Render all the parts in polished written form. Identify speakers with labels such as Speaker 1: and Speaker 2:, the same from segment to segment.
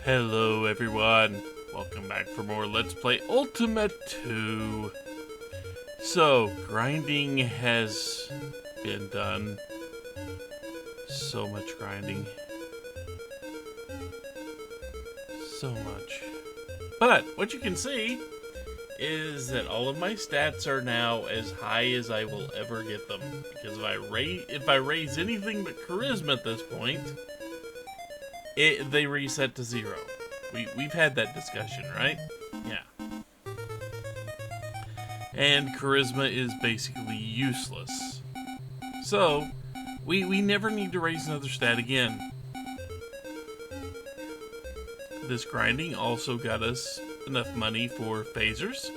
Speaker 1: Hello everyone, welcome back for more Let's Play Ultima 2. So, grinding has been done. So much grinding. So much. But, what you can see is that all of my stats are now as high as I will ever get them. Because if I raise anything but charisma at this point, they reset to 0. We've had that discussion, right? Yeah. And charisma is basically useless. So, we never need to raise another stat again. This grinding also got us enough money for phasers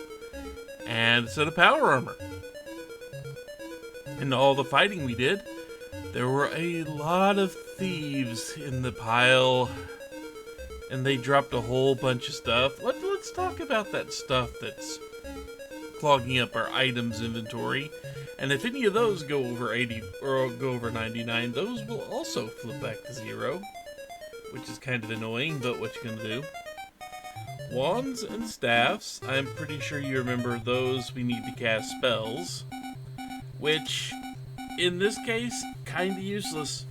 Speaker 1: and a set of power armor. And all the fighting we did, there were a lot of thieves in the pile, and they dropped a whole bunch of stuff. Let's talk about that stuff that's clogging up our items inventory. And if any of those go over 80 or go over 99, those will also flip back to 0, which is kind of annoying, but what you gonna do? Wands and staffs, I'm pretty sure you remember those we need to cast spells, which in this case, kinda useless.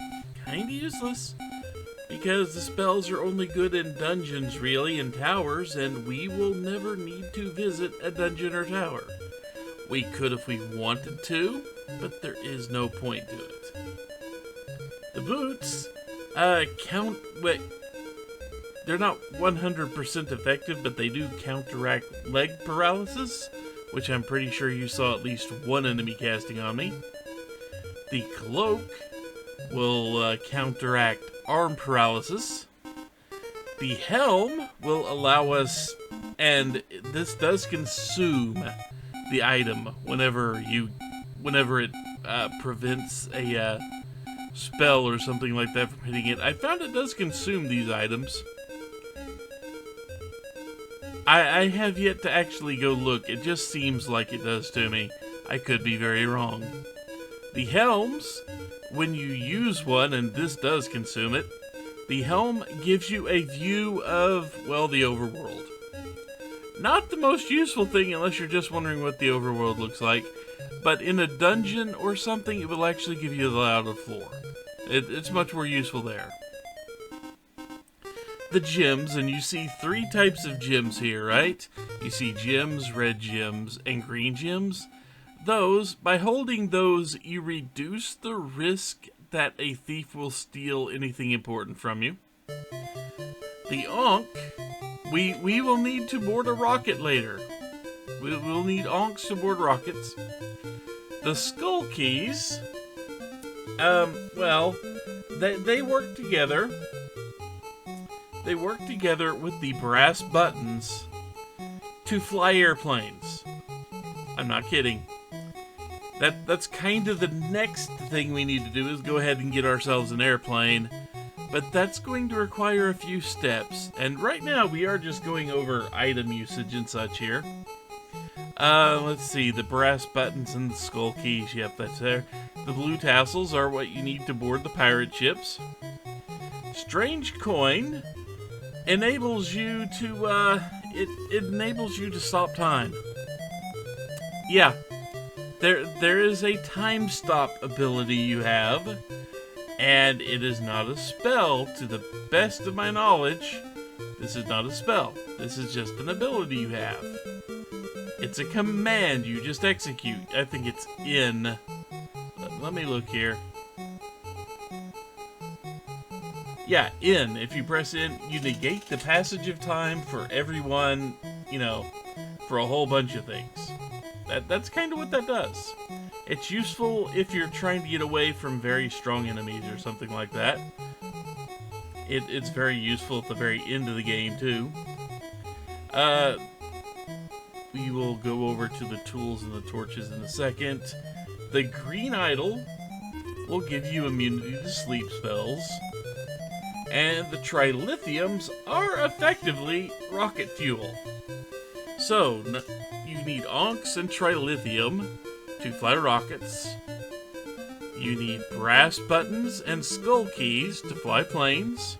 Speaker 1: Kinda useless. Because the spells are only good in dungeons, really, and towers, and we will never need to visit a dungeon or tower. We could if we wanted to, but there is no point to it. The boots, they're not 100% effective, but they do counteract leg paralysis, which I'm pretty sure you saw at least one enemy casting on me. The cloak will counteract arm paralysis. The helm will allow us, and this does consume the item whenever it prevents a spell or something like that from hitting it. I found it does consume these items. I have yet to actually go look. It just seems like it does to me. I could be very wrong. The helms, when you use one, and this does consume it, the helm gives you a view of, well, the overworld. Not the most useful thing unless you're just wondering what the overworld looks like, but in a dungeon or something, it will actually give you the layout of the floor. It's much more useful there. The gems, and you see 3 types of gems here, right? You see gems, red gems, and green gems. Those, by holding those, you reduce the risk that a thief will steal anything important from you. The Ankh, we will need to board a rocket later. We'll need Ankhs to board rockets. The skull keys, well, they work together. They work together with the brass buttons to fly airplanes. I'm not kidding. That's kind of the next thing we need to do is go ahead and get ourselves an airplane. But that's going to require a few steps. And right now we are just going over item usage and such here. Let's see, the brass buttons and the skull keys, yep, that's there. The blue tassels are what you need to board the pirate ships. Strange coin enables you to, it enables you to stop time. Yeah. There is a time stop ability you have, and it is not a spell. To the best of my knowledge, this is not a spell. This is just an ability you have. It's a command you just execute. I think it's in. Let me look here. Yeah, in. If you press in, you negate the passage of time for everyone, you know, for a whole bunch of things. That's kind of what that does. It's useful if you're trying to get away from very strong enemies or something like that. It's very useful at the very end of the game, too. We will go over to the tools and the torches in a second. The green idol will give you immunity to sleep spells. And the trilithiums are effectively rocket fuel. So, you need Ankhs and trilithium to fly rockets. You need brass buttons and skull keys to fly planes.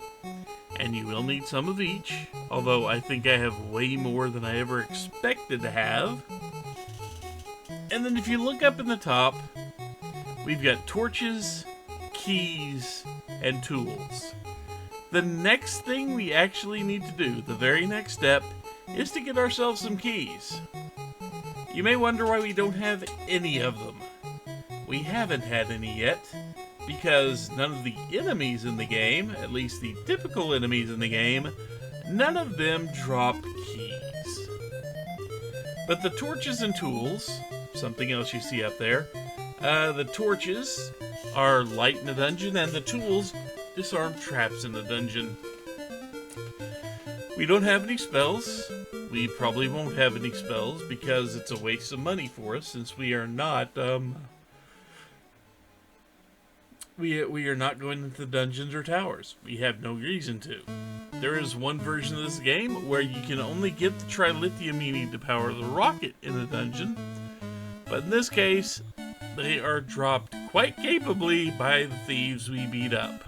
Speaker 1: And you will need some of each, although I think I have way more than I ever expected to have. And then if you look up in the top, we've got torches, keys, and tools. The next thing we actually need to do, the very next step, is to get ourselves some keys. You may wonder why we don't have any of them. We haven't had any yet, because none of the enemies in the game, at least the typical enemies in the game, none of them drop keys. But the torches and tools, something else you see up there, the torches are light in a dungeon, and the tools disarm traps in the dungeon. We don't have any spells. We probably won't have any spells because it's a waste of money for us, since we are not we are not going into dungeons or towers. We have no reason to. There is one version of this game where you can only get the trilithium you need to power the rocket in a dungeon, but in this case, they are dropped quite capably by the thieves we beat up.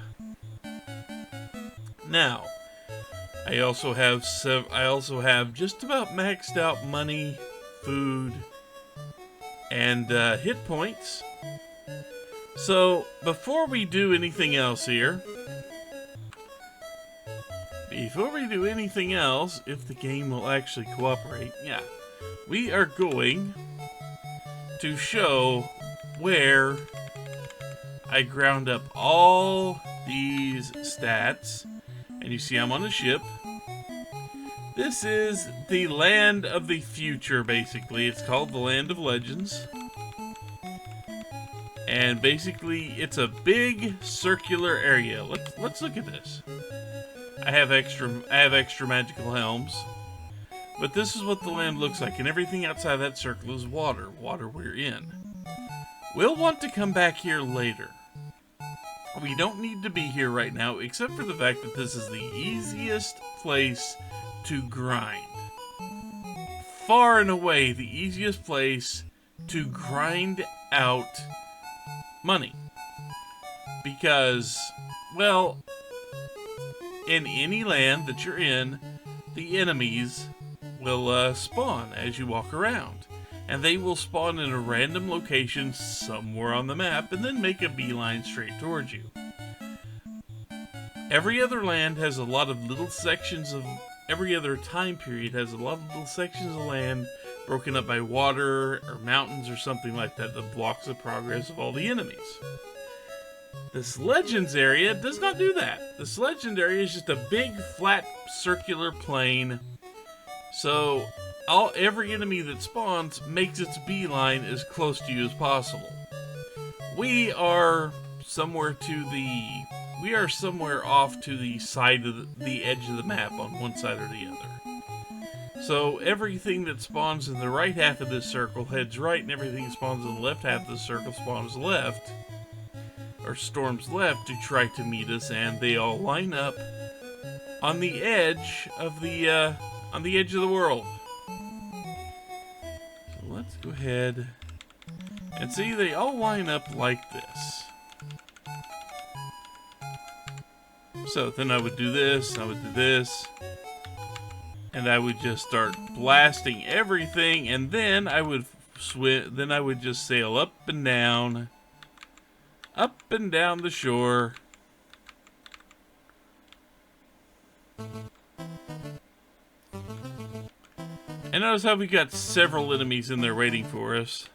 Speaker 1: Now, I also have just about maxed out money, food, and hit points. So, before we do anything else here, if the game will actually cooperate, yeah, we are going to show where I ground up all these stats. And you see I'm on a ship. This is the land of the future, basically. It's called the Land of Legends. And basically, it's a big circular area. Let's look at this. I have extra magical helms. But this is what the land looks like, and everything outside that circle is water. Water we're in. We'll want to come back here later. We don't need to be here right now, except for the fact that this is the easiest place to grind. Far and away the easiest place to grind out money. Because, well, in any land that you're in, the enemies will spawn as you walk around. And they will spawn in a random location somewhere on the map and then make a beeline straight towards you. Every other land has a lot of little sections of... Every other time period has a lot of little sections of land broken up by water or mountains or something like that that blocks the progress of all the enemies. This Legends area does not do that. This Legend area is just a big, flat, circular plain. So, every enemy that spawns makes its beeline as close to you as possible. We are somewhere off to the side of the edge of the map on one side or the other. So everything that spawns in the right half of this circle heads right, and everything that spawns in the left half of the circle spawns left, or storms left, to try to meet us, and they all line up on the edge of the world. So let's go ahead and see, they all line up like this. So then I would do this, I would do this, and I would just start blasting everything, and then I would just sail up and down the shore. And notice how we got several enemies in there waiting for us.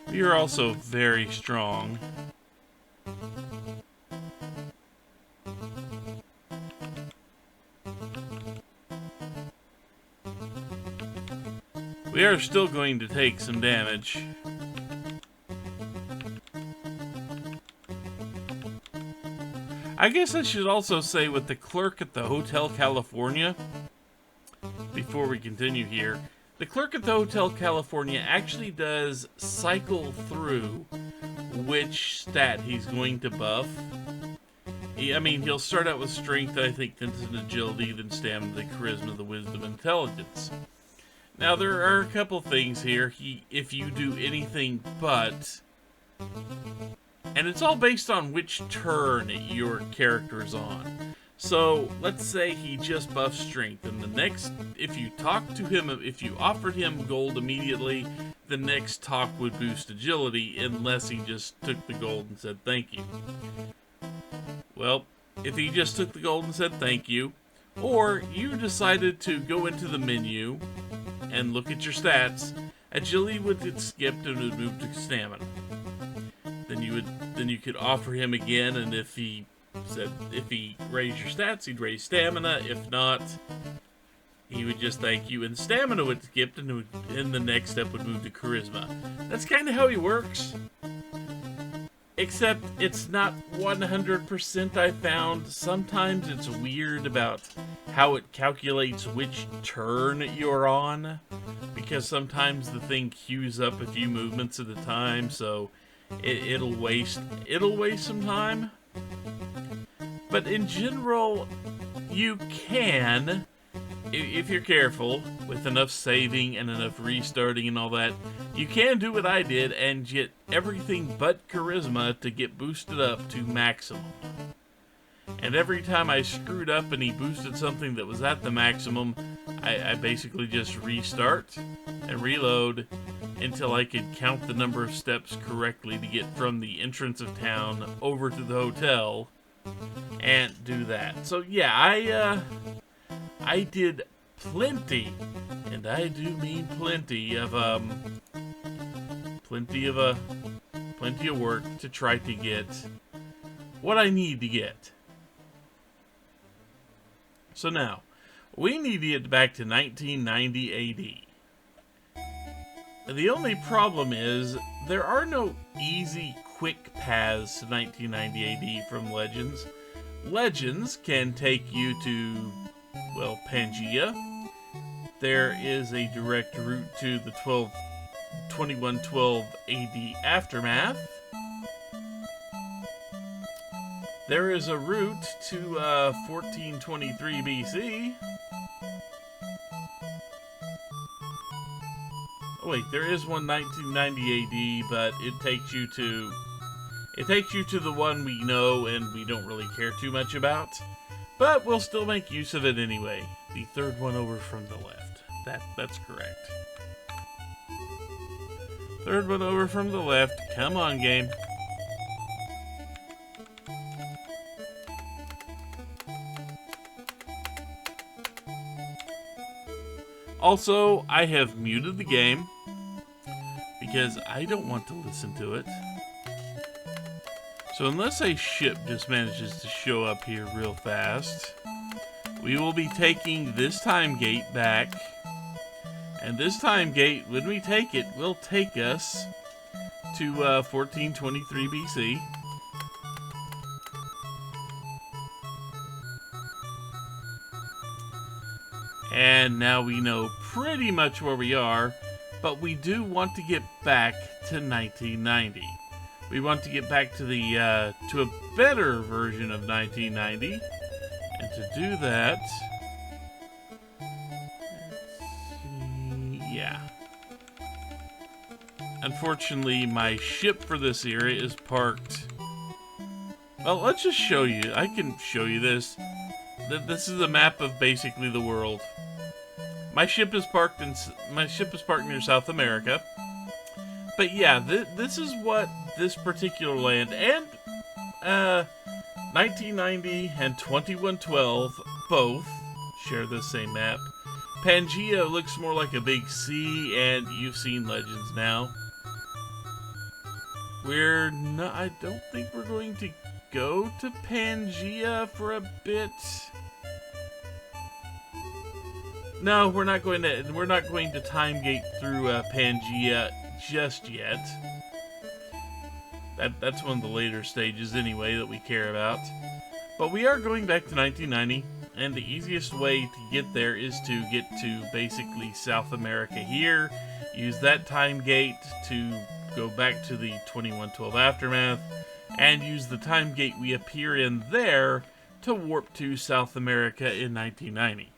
Speaker 1: We are also very strong. We are still going to take some damage. I guess I should also say, with the clerk at the Hotel California, before we continue here, the clerk at the Hotel California actually does cycle through which stat he's going to buff. He'll start out with strength, I think, then agility, then stamina, then charisma, the wisdom, intelligence. Now, there are a couple things here. If you do anything but... And it's all based on which turn your character is on. So, let's say he just buffs strength, and the next, if you talk to him, if you offered him gold immediately, the next talk would boost agility, unless he just took the gold and said thank you. Well, if he just took the gold and said thank you, or you decided to go into the menu and look at your stats, agility would get skipped and would move to stamina. Then you could offer him again, and if he raised your stats, he'd raise stamina. If not, he would just thank you, and stamina would skip, and the next step would move to charisma. That's kind of how he works. Except it's not 100% I found. Sometimes it's weird about how it calculates which turn you're on, because sometimes the thing queues up a few movements at a time, so it'll waste some time. But in general, you can, if you're careful, with enough saving and enough restarting and all that, you can do what I did and get everything but charisma to get boosted up to maximum. And every time I screwed up and he boosted something that was at the maximum, I basically just restart and reload until I could count the number of steps correctly to get from the entrance of town over to the hotel and do that. So yeah, I did plenty, and I do mean plenty of work to try to get what I need to get. So now, we need to get back to 1990 AD. The only problem is, there are no easy, quick paths to 1990 AD from Legends. Legends can take you to, well, Pangaea. There is a direct route to the 2112 AD Aftermath. There is a route to 1423 BC. Oh wait, there is one 1990 AD, but it takes you to the one we know and we don't really care too much about. But we'll still make use of it anyway. The third one over from the left. That's correct. Third one over from the left. Come on, game. Also, I have muted the game because I don't want to listen to it. So unless a ship just manages to show up here real fast, we will be taking this time gate back. And this time gate, when we take it, will take us to 1423 BC. And now we know pretty much where we are, but we do want to get back to 1990. We want to get back to the to a better version of 1990, and to do that, yeah. Unfortunately, my ship for this area is parked. Well, let's just show you. I can show you this. This is a map of basically the world. My ship is parked near South America. But yeah, this is what this particular land and 1990 and 2112 both share the same map. Pangaea looks more like a big sea, and you've seen Legends now. I don't think we're going to go to Pangaea for a bit. No, we're not going to time gate through Pangaea just yet. That's one of the later stages anyway that we care about. But we are going back to 1990, and the easiest way to get there is to get to basically South America here, use that time gate to go back to the 2112 Aftermath, and use the time gate we appear in there to warp to South America in 1990.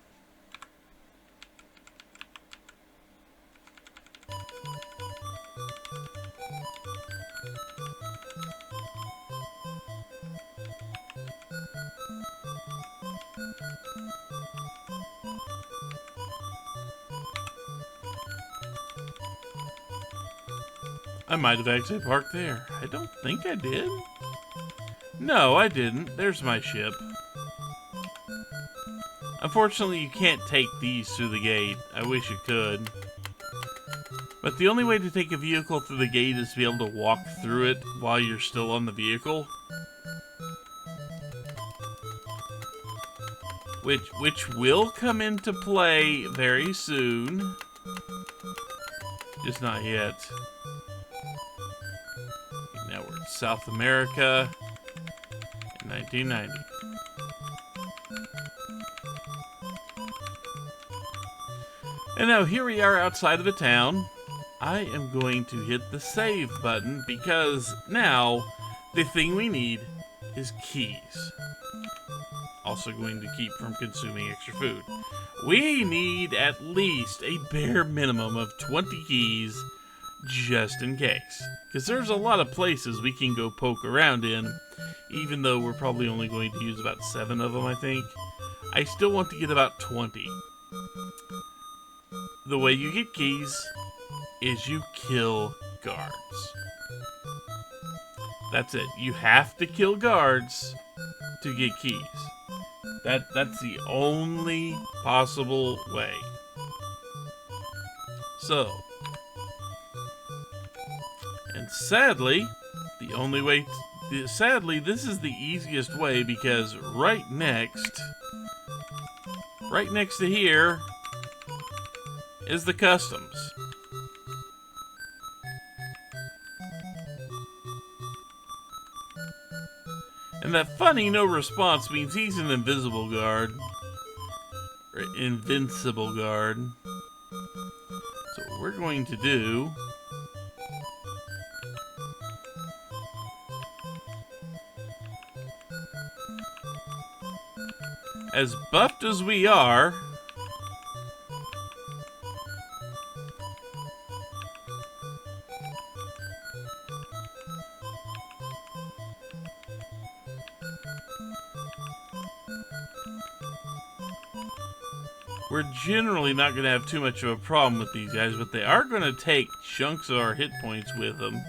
Speaker 1: I might have actually parked there. I don't think I did. No, I didn't. There's my ship. Unfortunately, you can't take these through the gate. I wish you could. But the only way to take a vehicle through the gate is to be able to walk through it while you're still on the vehicle. Which will come into play very soon. Just not yet. Now we're in South America in 1990. And now here we are outside of the town. I am going to hit the save button because now the thing we need is keys. Also going to keep from consuming extra food. We need at least a bare minimum of 20 keys just in case. Because there's a lot of places we can go poke around in, even though we're probably only going to use about 7 of them, I think. I still want to get about 20. The way you get keys is you kill guards. That's it. You have to kill guards to get keys. That's the only possible way. So, and sadly, the only way, sadly, this is the easiest way because right next to here is the customs. And that funny no response means he's an invisible guard. Or invincible guard. So what we're going to do as buffed as we are, we're generally not going to have too much of a problem with these guys, but they are going to take chunks of our hit points with them.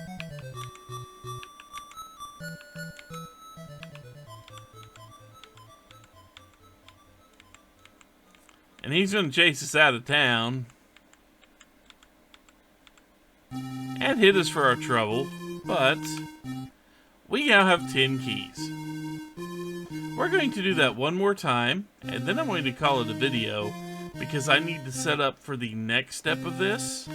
Speaker 1: And he's going to chase us out of town. And hit us for our trouble, but we now have 10 keys. We're going to do that one more time, and then I'm going to call it a video, because I need to set up for the next step of this.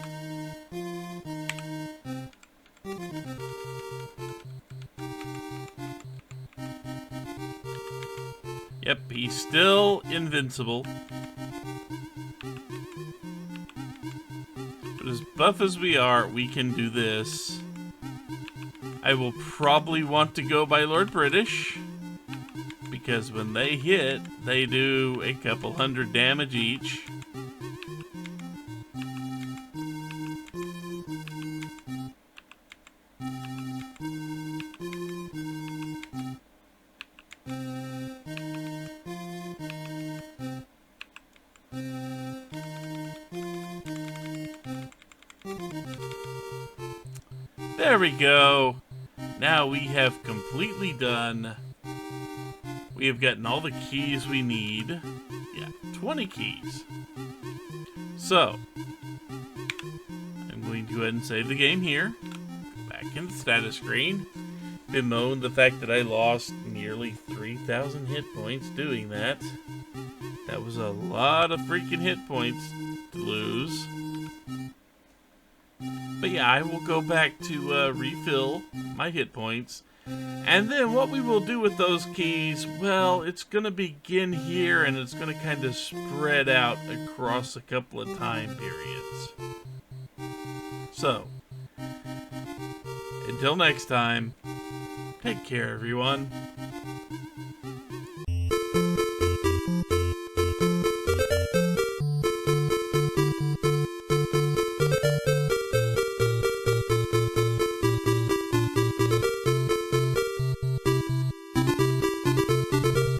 Speaker 1: Yep, he's still invincible. But as buff as we are, we can do this. I will probably want to go by Lord British, because when they hit, they do a couple hundred damage each. There we go. Now we have completely done. We have gotten all the keys we need. Yeah, 20 keys. So, I'm going to go ahead and save the game here. Back in the status screen. Bemoan the fact that I lost nearly 3,000 hit points doing that. That was a lot of freaking hit points to lose. But yeah, I will go back to refill my hit points. And then what we will do with those keys, well, it's going to begin here and it's going to kind of spread out across a couple of time periods. So, until next time, take care everyone.